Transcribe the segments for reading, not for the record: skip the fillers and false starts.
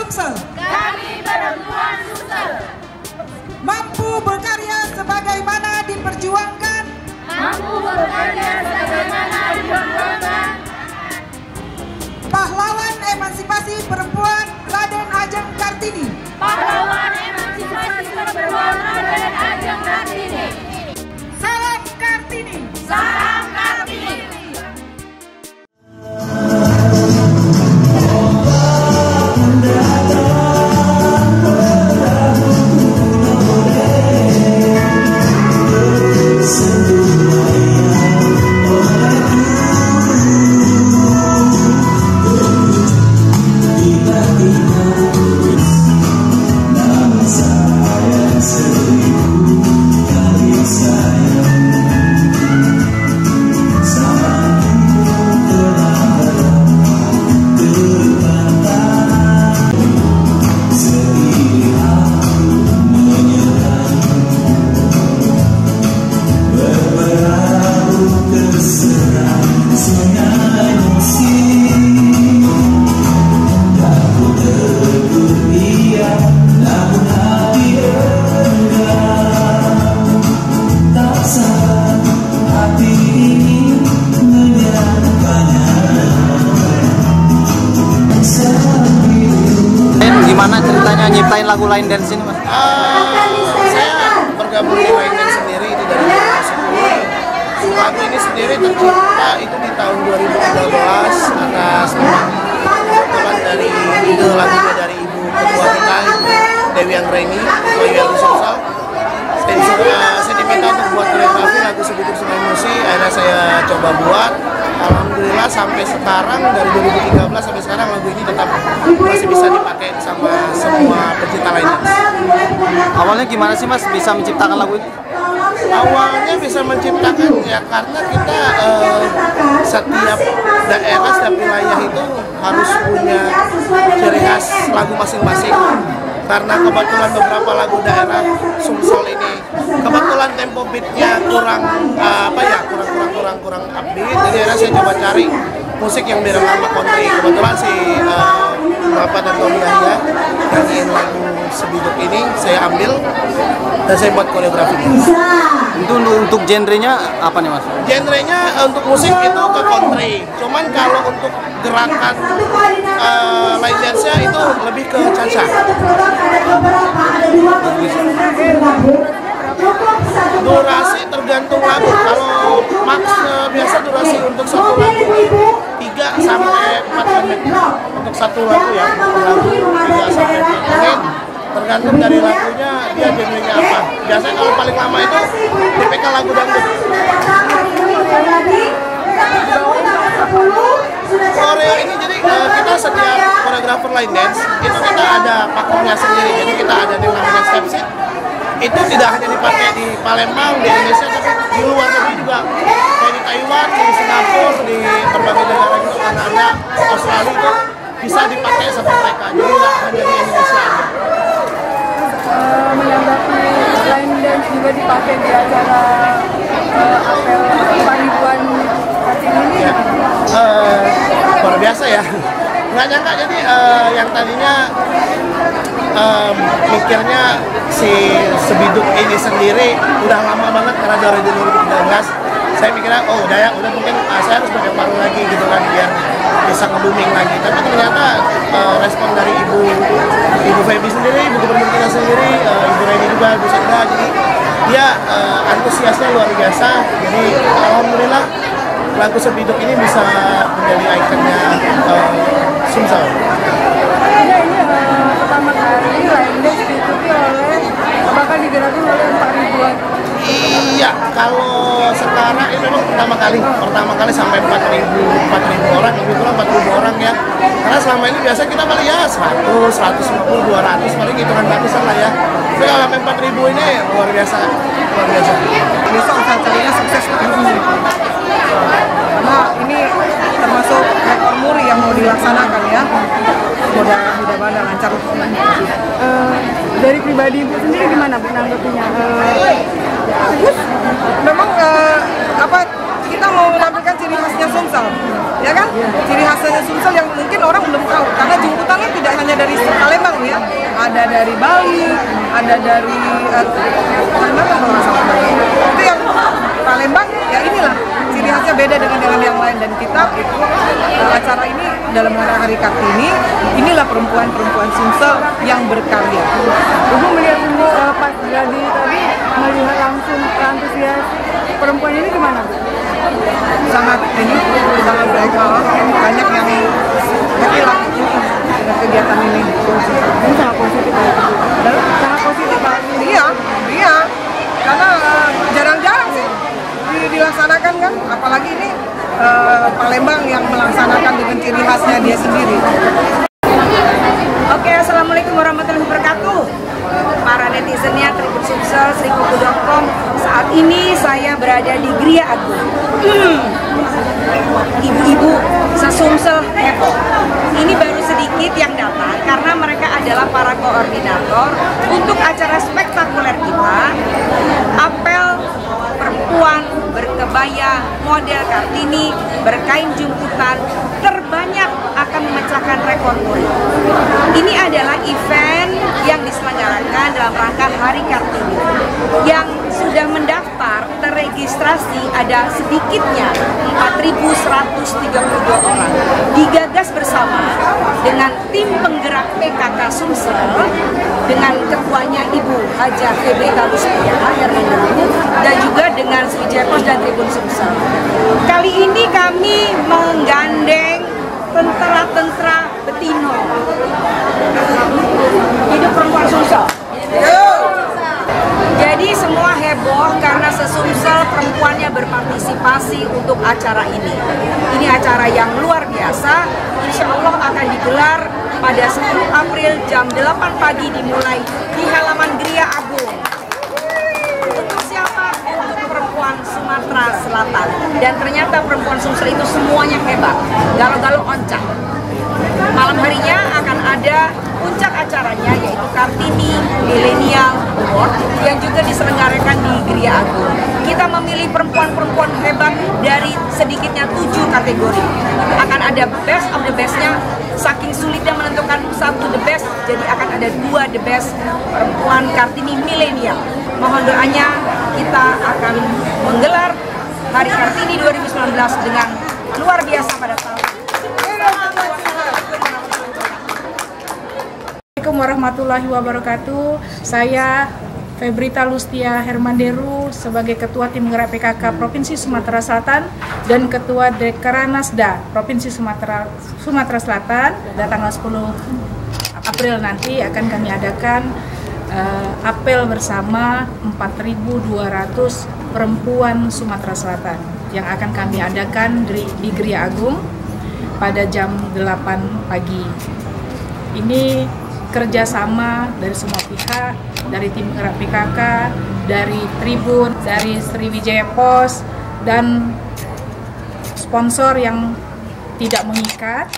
Sumsel. Kami perempuan Sumsel. Mampu berkarya sebagaimana diperjuangkan. Mampu berkarya sebagaimana diperjuangkan. Pahlawan emansipasi perempuan Raden Ajeng Kartini. Pahlawan emansipasi perempuan Raden Ajeng Kartini. Salam Kartini. Salam Kartini. Gimana ceritanya nyiptain lagu Line Dance ini, Mas? Saya bergabung di Line Dance sendiri itu dari 2010. Lagu ini sendiri tercipta itu di tahun 2013 atas kebetulan dari ide lagunya dari ibu ketua kita, Ibu Dewi Anggraini, Ketua Sumsel. Saya diminta untuk buat koreografi lagu Sebutir Sungai Musi, akhirnya saya coba buat. Alhamdulillah sampai sekarang, dari 2013 sampai sekarang lagu ini tetap masih bisa dipakai sama semua pecinta Line Dance. Awalnya gimana sih, Mas, bisa menciptakan lagu ini? Awalnya bisa menciptakan ya karena kita setiap daerah, setiap wilayah itu harus punya ciri khas lagu masing-masing. Karena kebetulan beberapa lagu daerah Sumsel ini kebetulan tempo beatnya kurang kurang upbeat, jadi akhirnya saya coba cari musik yang berirama country. Kebetulan si Bapak dan Tom Yahya nyanyiin lagu Sebiduk ini saya ambil dan saya buat koreografinya. Itu untuk genrenya apa nih, Mas? Genrenya untuk musik itu ke country, cuman kalau untuk gerakan Line Dance-nya itu lebih ke cha-cha. Durasi tergantung lagu. Kalau max biasa durasi untuk satu lagu 3 sampai 4 menit. Untuk satu lagu ya, lagu 3 sampai 4 menit. Tergantung dari lagunya, dia genrenya apa. Biasanya kalau paling lama itu tipikal lagu dangdut. Koreo ini jadi kita setiap koreografer Line Dance itu kita ada pakemnya sendiri. Jadi kita ada yang namanya step sheet. Itu tidak hanya dipakai di Palembang, di Indonesia, tapi di luar negeri juga. Kayak di Taiwan, di Singapura, di berbagai negara gitu, Kanada, Australia itu bisa dipakai sama mereka. Jadi nggak hanya di Indonesia aja. Menanggapi Line Dance juga dipakai di acara apel panipuan Kartini ini Ya. Luar biasa ya. Nggak nyangka, jadi yang tadinya mikirnya si Sebiduk ini sendiri udah lama banget karena dari 2013. Saya mikirnya oh udah ya, udah mungkin saya harus pakai baru lagi gitu kan biar bisa nge-booming lagi. Tapi ternyata respon dari Ibu Feby sendiri, Ibu Gubernur kita sendiri, Ibu Reni juga, Ibu Sekda, jadi dia antusiasnya luar biasa. Jadi alhamdulillah lagu Sebiduk ini bisa menjadi ikonnya Sumsel. ini pertama kali Line Dance diikuti oleh bahkan digerakin oleh 4.000-an. Iya, kalau sekarang ini memang pertama kali sampai 4.000 orang, lebih kurang 4.000 orang ya. Karena selama ini biasa kita paling ya 100, 150, 200, paling hitungan ratusan lah ya. Tapi kalau sampai 4.000 ini luar biasa. Besok acaranya sukses karena ini termasuk rekor muri yang mau dilaksanakan ya. Mudah-mudahan lancar. Dari pribadi Ibu sendiri gimana Bu nanggapinya? Bagus. Memang kita mau menampilkan ciri khasnya Sumsel, ya kan? Ciri khasnya Sumsel yang mungkin orang belum tahu karena jemputannya tidak hanya dari Palembang. ada dari Bali, ada dari Kalimantan kalau nggak salah. Itu yang Palembang, ya inilah ciri khasnya beda dengan yang lain. Dan kita acara ini dalam Hari Kartini, inilah perempuan-perempuan Sumsel yang berkarya. Ibu melihat pas jadi tadi melihat langsung antusias perempuan ini gimana, Bu? Sangat baik, banyak yang happy lah dengan kegiatan ini. Ini sangat positif ya, Bu. Sangat positif, Pak. Iya, karena jarang-jarang sih dilaksanakan kan, apalagi ini Palembang yang melaksanakan dengan ciri khasnya dia sendiri. Oke, assalamualaikum warahmatullahi wabarakatuh. Para netizennya Tribun Sumsel, Srikuku.com. Saat ini saya berada di Gria Agung. Ibu-ibu se-Sumsel heboh. Ini baru sedikit yang datang karena mereka adalah para koordinator untuk acara spektakuler kita. Apel perempuan berkebaya model Kartini berkain jumputan terbanyak akan memecahkan rekor muri. Ini adalah event yang diselenggarakan dalam rangka Hari Kartini. Yang sudah mendaftar terregistrasi ada sedikitnya 4.132 orang. Digagas bersama dengan tim penggerak PKK Sumsel dengan ketuanya Ibu Haja Febrita Lustia Hermanderu dan juga dengan Sriwijaya Pos dan Tribun Sumsel. Kali ini kami menggandeng tentara-tentara Betino. Hidup perempuan Sumsel. Jadi semua heboh karena se-Sumsel perempuannya berpartisipasi untuk acara ini. Ini acara yang luar biasa. Insya Allah akan digelar pada 10 April jam 8 pagi dimulai di halaman Gria Agung. Untuk siapa? Untuk perempuan Sumatera Selatan. Dan ternyata perempuan Sumsel itu semuanya hebat. Galau-galau oncak. Malam harinya akan ada puncak acaranya yaitu Kartini Millennial Award yang juga diselenggarakan di Gria Agung. Kita memilih perempuan-perempuan hebat dari sedikitnya 7 kategori. Akan ada best of the best-nya, saking sulitnya menentukan satu the best, jadi akan ada 2 the best perempuan Kartini Millennial. Mohon doanya, kita akan menggelar Hari Kartini 2019 dengan luar biasa pada tahun. Assalamualaikum warahmatullahi wabarakatuh. Saya Febrita Lustia Hermanderu sebagai Ketua Tim Gerak PKK Provinsi Sumatera Selatan dan Ketua Dekranasda Provinsi Sumatera Selatan. Pada tanggal 10 April nanti akan kami adakan apel bersama 4.200 perempuan Sumatera Selatan yang akan kami adakan di Gria Agung pada jam 8 pagi. Ini kerjasama dari semua pihak, dari tim gerak PKK, dari Tribun, dari Sriwijaya Pos, dan sponsor yang tidak mengikat,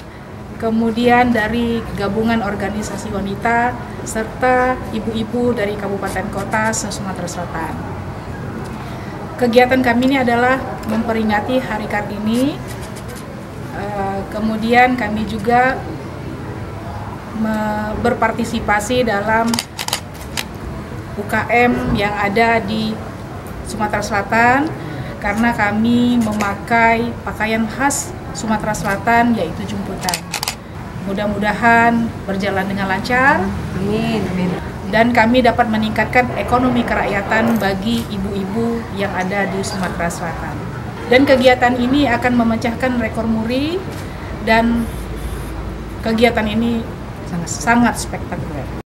kemudian dari gabungan organisasi wanita, serta ibu-ibu dari kabupaten kota se-Sumatera Selatan. Kegiatan kami ini adalah memperingati Hari Kartini, kemudian kami juga berpartisipasi dalam UKM yang ada di Sumatera Selatan karena kami memakai pakaian khas Sumatera Selatan yaitu jumputan. Mudah-mudahan berjalan dengan lancar. Amin. Dan kami dapat meningkatkan ekonomi kerakyatan bagi ibu-ibu yang ada di Sumatera Selatan. Dan kegiatan ini akan memecahkan rekor muri dan kegiatan ini sangat spektakuler.